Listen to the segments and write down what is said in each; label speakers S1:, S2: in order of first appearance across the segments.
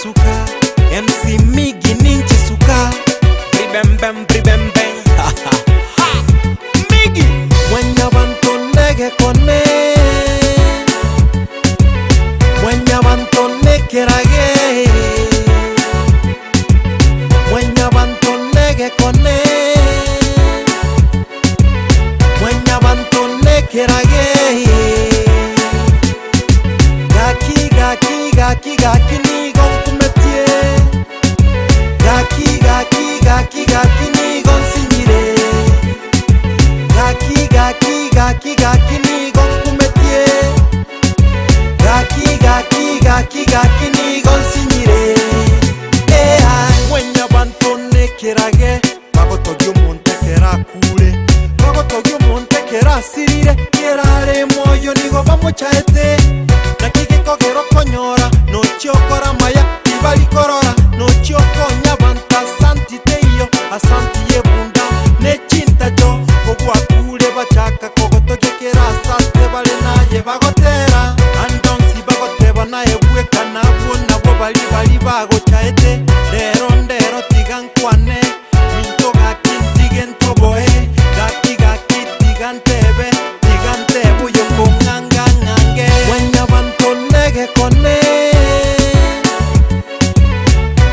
S1: suka MC Migi ninche suka Bribembem bribembem Migi Mwenya bantonege kone Mwenya bantonekerage Mwenya bantonege kone Mwenya bantonekerage Gaki ni gon kumetie Gaki ni gon sinyire Gaki ni gon kumetie Gaki ni gon sinyire Mwenya bantone kerage Bagotogyo monte kera kure Bagotogyo monte kera sirire Kerare moyo nigo bamuchaete Nakikikogero konyora Nochiokora maya ibali korora Nochiokonya banta asanti teyo Asanti yebunda nechinta jo Kogwa kule bachaka kogotoke kera Asante bale naye bagotera Andonsi bagoteba naye bueka nabuo Nabo bali bagochaete Ndero tigankwane Minto gaki tigentoboe Gaki tigantebe Tigantebo yoko ngangangange Mwenya bantonege kone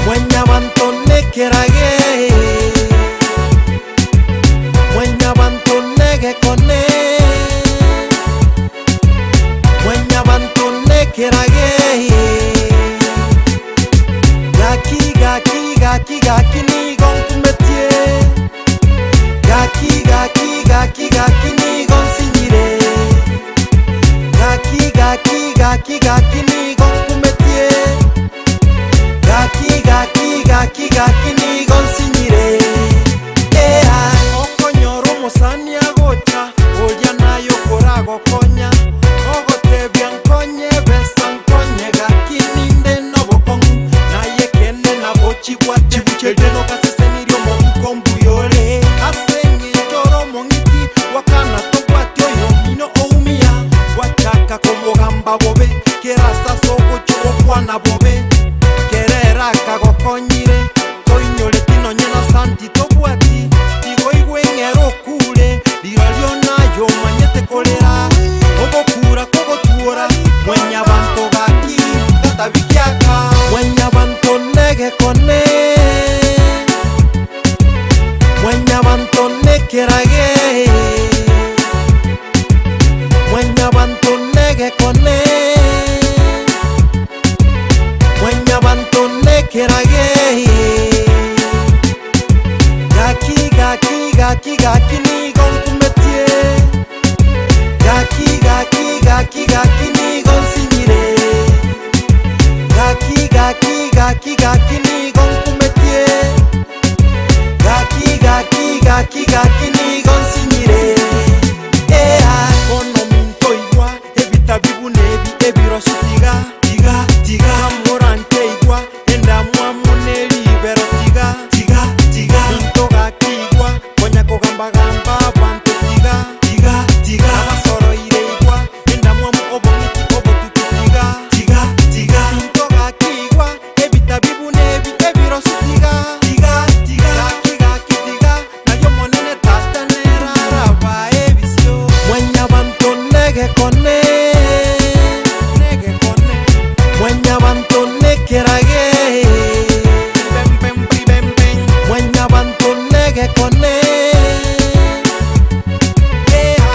S1: Mwenya bantonekerage Mwenya bantonege kone Mwenya bantonekerage Gaki ni gon kumetie Gaki ni gon sinyire Gaki ni gon kumetie Gaki ni gon sinyire Okonyoro musani agocha Oya nayo korago konya Ogotebia nkonye besa nkonye Gaki ninde nobokongu Naye kene nabochi bwachi buchede no kasese nirio mongu mbuyole Asenye joro mongiti Wakana tobwati oyo mino oumia Wachaka komogamba bobe Kerasa soko chubo kwana bobe Kerera kagokonyire Toinyole tino nyena santi tobwati Tigo igwengero kule Liralio nayo manyete kolera Obokura kogotuora Mwenya banto gaki Gatabikiaka Mwenya banto nege kone Mwenya banto nekerage Mwenya banto nege kone Mwenya banto nekerage Gaki ni gon kumetie Gaki ni gon sinyire Gaki ni gon kumetie Gaki ni gon sinyire Ono minto igwa Ebita bibu nebi ebiro sutiga Tiga Amorante igwa Enda muamune libero tiga Minto gaki igwa Konya kogamba banto tiga Abasoro ire igwa Enda muamu obongiti obotutu tiga Minto gaki igwa Ebita bibu nebi ebiro sutiga Gaki Nayo monene tata neraraba ebisyo Mwenya banto nege kone Mwenya banto nekerage Mwenya banto nege kone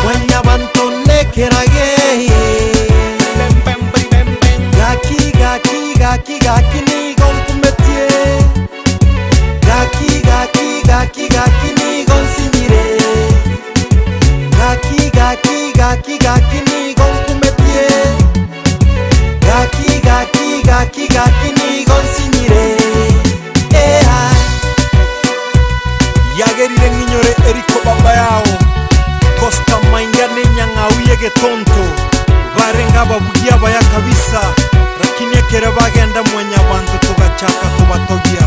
S1: Mwenya banto nekerage Gaki ni gon kumetie Gaki ni gon sinyire Gaki ni gon kumetie Gaki ni gon sinyire Yagerire nginyore eriko baba yao Costa maingane nyangauye getonto Barenga babugia baya kabisa Lakini ekere bagenda mwenya bantu tugachaka kubatogia